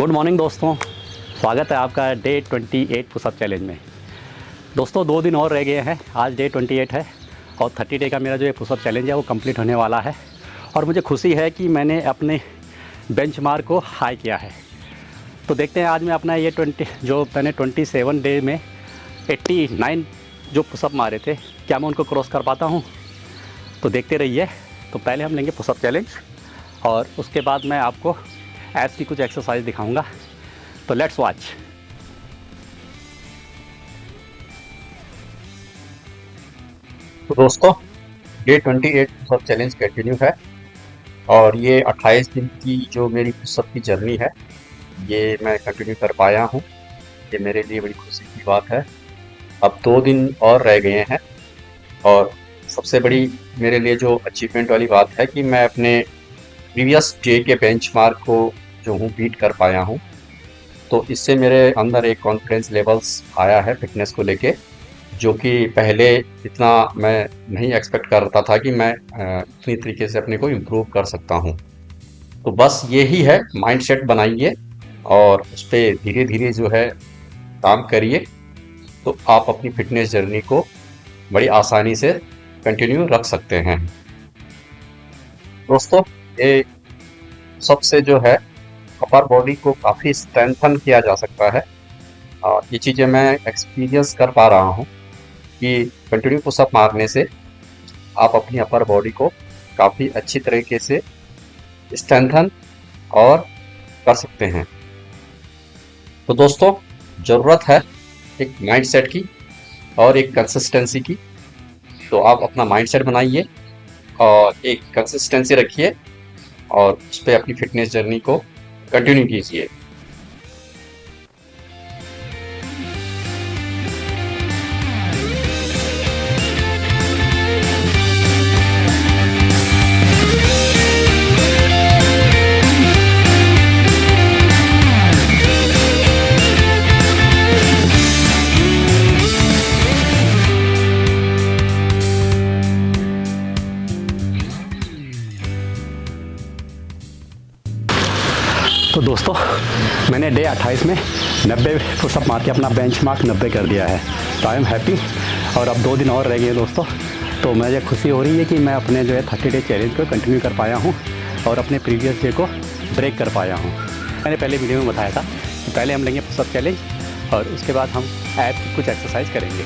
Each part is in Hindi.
गुड मॉर्निंग दोस्तों, स्वागत है आपका डे 28 पुशअप चैलेंज में। दोस्तों 2 दिन और रह गए हैं, आज डे 28 है और 30 डे का मेरा जो ये पुशअप चैलेंज है वो कंप्लीट होने वाला है। और मुझे खुशी है कि मैंने अपने बेंचमार्क को हाई किया है। तो देखते हैं आज मैं अपना ये 27 डे में 89 जो पुशअप मारे थे, क्या मैं उनको क्रॉस कर पाता हूँ। तो देखते रहिए। तो पहले हम लेंगे पुशअप चैलेंज और उसके बाद मैं आपको एब्स की कुछ एक्सरसाइज दिखाऊंगा। तो लेट्स वॉच। तो दोस्तों डे 28 पुशअप चैलेंज कंटिन्यू है और ये 28 दिन की जो मेरी पुशअप की जर्नी है ये मैं कंटिन्यू कर पाया हूँ। ये मेरे लिए बड़ी खुशी की बात है। अब 2 दिन और रह गए हैं और सबसे बड़ी मेरे लिए जो अचीवमेंट वाली बात है कि मैं अपने प्रीवियस डे के बेंचमार्क को जो हूँ बीट कर पाया हूँ। तो इससे मेरे अंदर एक कॉन्फिडेंस लेवल्स आया है फिटनेस को लेके, जो कि पहले इतना मैं नहीं एक्सपेक्ट करता था कि मैं इतनी तरीके से अपने को इम्प्रूव कर सकता हूँ। तो बस यही है, माइंडसेट बनाइए और उस पर धीरे धीरे जो है काम करिए, तो आप अपनी फिटनेस जर्नी को बड़ी आसानी से कंटिन्यू रख सकते हैं। दोस्तों ये सबसे जो है अपर बॉडी को काफ़ी स्ट्रेंथन किया जा सकता है और ये चीज़ें मैं एक्सपीरियंस कर पा रहा हूँ कि कंटिन्यू पुशअप मारने से आप अपनी अपर बॉडी को काफ़ी अच्छी तरीके से स्ट्रेंथन और कर सकते हैं। तो दोस्तों ज़रूरत है एक माइंडसेट की और एक कंसिस्टेंसी की। तो आप अपना माइंडसेट बनाइए और एक कंसिस्टेंसी रखिए और उस पर अपनी फिटनेस जर्नी को कंटिन्यू कीजिए। तो दोस्तों मैंने डे 28 में 90 पुशअप मार के अपना बेंचमार्क 90 कर दिया है। तो आई एम हैप्पी। और अब 2 दिन और रह गए दोस्तों। तो मुझे खुशी हो रही है कि मैं अपने जो है 30 डे चैलेंज को कंटिन्यू कर पाया हूँ और अपने प्रीवियस डे को ब्रेक कर पाया हूँ। मैंने पहले वीडियो में बताया था कि पहले हम लेंगे पुशअप चैलेंज और उसके बाद हम ऐप की कुछ एक्सरसाइज करेंगे।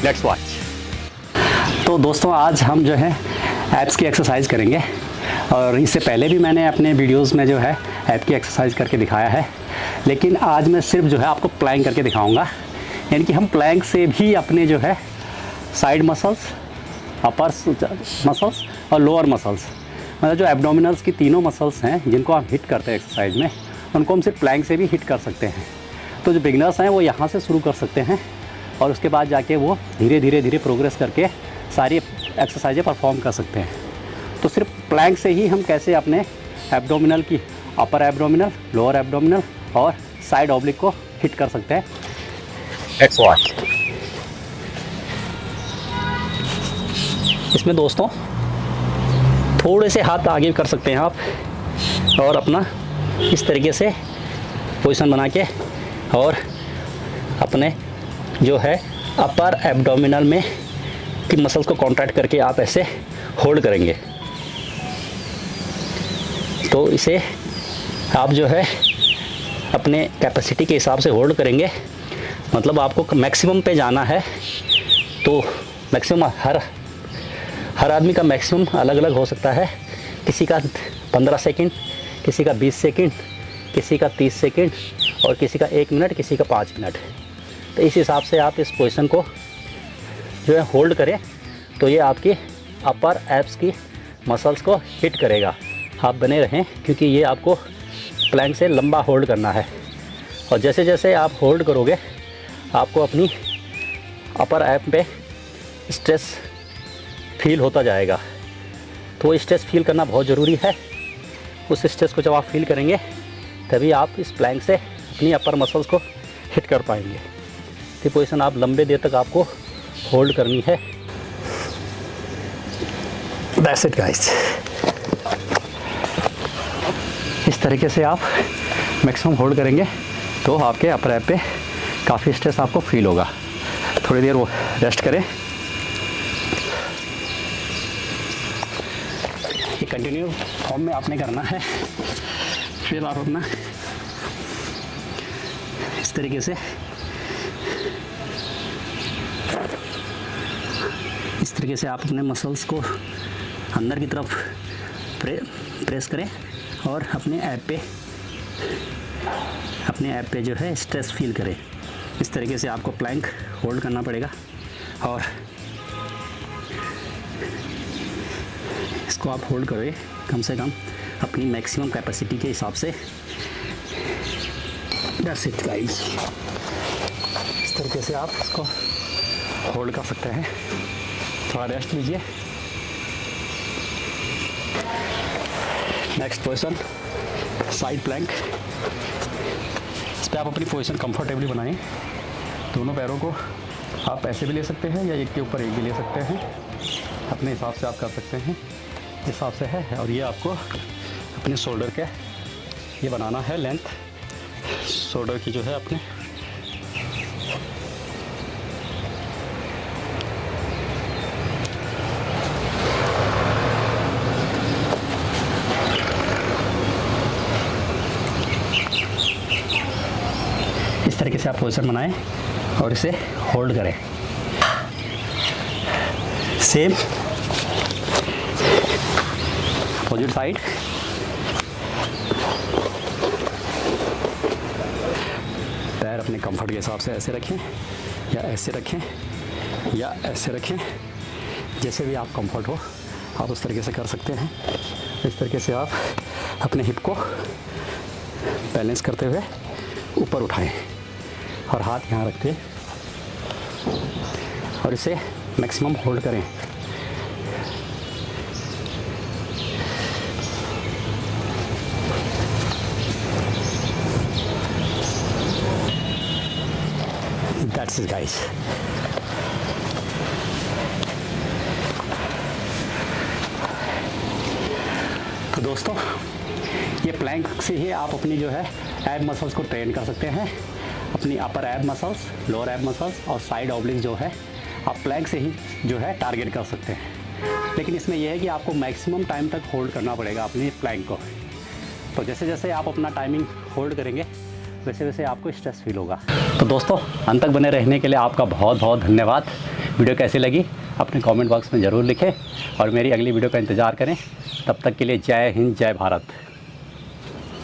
Let's watch. तो दोस्तों आज हम जो है ऐप्स की एक्सरसाइज करेंगे और इससे पहले भी मैंने अपने वीडियोस में जो है ऐप की एक्सरसाइज करके दिखाया है, लेकिन आज मैं सिर्फ जो है आपको प्लैंक करके दिखाऊंगा। यानी कि हम प्लैंक से भी अपने जो है साइड मसल्स, अपर मसल्स और लोअर मसल्स, मतलब जो एब्डोमिनल्स की तीनों मसल्स हैं जिनको हम हिट करते हैं एक्सरसाइज में, उनको हम सिर्फ प्लैंक से भी हिट कर सकते हैं। तो जो बिगनर्स हैं वो यहाँ से शुरू कर सकते हैं और उसके बाद जाके वो धीरे धीरे प्रोग्रेस करके सारी एक्सरसाइजें परफॉर्म कर सकते हैं। तो सिर्फ प्लैंक से ही हम कैसे अपने एब्डोमिनल की अपर एब्डोमिनल, लोअर एब्डोमिनल और साइड ऑब्लिक को हिट कर सकते हैं। Let's watch. इसमें दोस्तों थोड़े से हाथ आगे कर सकते हैं आप और अपना इस तरीके से पोजीशन बना के और अपने जो है अपर एब्डोमिनल में की मसल्स को कॉन्ट्रैक्ट करके आप ऐसे होल्ड करेंगे। तो इसे आप जो है अपने कैपेसिटी के हिसाब से होल्ड करेंगे, मतलब आपको मैक्सिमम पे जाना है। तो मैक्सिमम हर आदमी का मैक्सिमम अलग अलग हो सकता है। किसी का 15 सेकंड, किसी का 20 सेकंड, किसी का 30 सेकंड और किसी का 1 मिनट, किसी का 5 मिनट। तो इस हिसाब से आप इस पोजीशन को जो है होल्ड करें तो ये आपकी अपर एब्स की मसल्स को हिट करेगा। आप बने रहें क्योंकि ये आपको प्लैंक से लंबा होल्ड करना है और जैसे जैसे आप होल्ड करोगे आपको अपनी अपर एब पे स्ट्रेस फील होता जाएगा। तो वो स्ट्रेस फील करना बहुत ज़रूरी है। उस स्ट्रेस को जब आप फील करेंगे तभी आप इस प्लैंक से अपनी अपर मसल्स को हिट कर पाएंगे। ये पोजीशन आप लंबे देर तक आपको होल्ड करनी है। That's it guys. इस तरीके से आप मैक्सिमम होल्ड करेंगे तो आपके अपर ऐप पे काफ़ी स्ट्रेस आपको फील होगा। थोड़ी देर वो रेस्ट करें। ये कंटिन्यू फॉर्म में आपने करना है। फिर आप अपना इस तरीके से आप अपने मसल्स को अंदर की तरफ प्रेस करें और अपने ऐप पे जो है स्ट्रेस फील करें। इस तरीके से आपको प्लैंक होल्ड करना पड़ेगा और इसको आप होल्ड करें कम से कम अपनी मैक्सिमम कैपेसिटी के हिसाब से। That's it guys. इस तरीके से आप इसको होल्ड कर सकते हैं। थोड़ा रेस्ट लीजिए। Next position side plank. इस पर आप अपनी पोजीशन कंफर्टेबली बनाएं। दोनों पैरों को आप ऐसे भी ले सकते हैं या एक के ऊपर एक भी ले सकते हैं, अपने हिसाब से आप कर सकते हैं। हिसाब से है। और ये आपको अपने शोल्डर के ये बनाना है लेंथ, शोल्डर की जो है अपने इस तरीके से आप पोजीशन बनाएं और इसे होल्ड करें। Same opposite side. पैर अपने कंफर्ट के हिसाब से ऐसे रखें या ऐसे रखें या ऐसे रखें, जैसे भी आप कंफर्ट हो आप उस तरीके से कर सकते हैं। इस तरीके से आप अपने हिप को बैलेंस करते हुए ऊपर उठाएं और हाथ यहाँ रख के और इसे मैक्सिमम होल्ड करें। That's it guys। तो दोस्तों ये प्लैंक से ही आप अपनी जो है एब मसल्स को ट्रेन कर सकते हैं। अपनी अपर एब मसल्स, लोअर एब मसल्स और साइड ऑब्लिक जो है आप प्लैंक से ही जो है टारगेट कर सकते हैं। लेकिन इसमें यह है कि आपको मैक्सिमम टाइम तक होल्ड करना पड़ेगा अपनी प्लैंक को। तो जैसे जैसे आप अपना टाइमिंग होल्ड करेंगे वैसे वैसे आपको स्ट्रेस फील होगा। तो दोस्तों अंत तक बने रहने के लिए आपका बहुत बहुत धन्यवाद। वीडियो कैसी लगी अपने कमेंट बॉक्स में ज़रूर लिखें और मेरी अगली वीडियो का इंतज़ार करें। तब तक के लिए जय हिंद, जय भारत।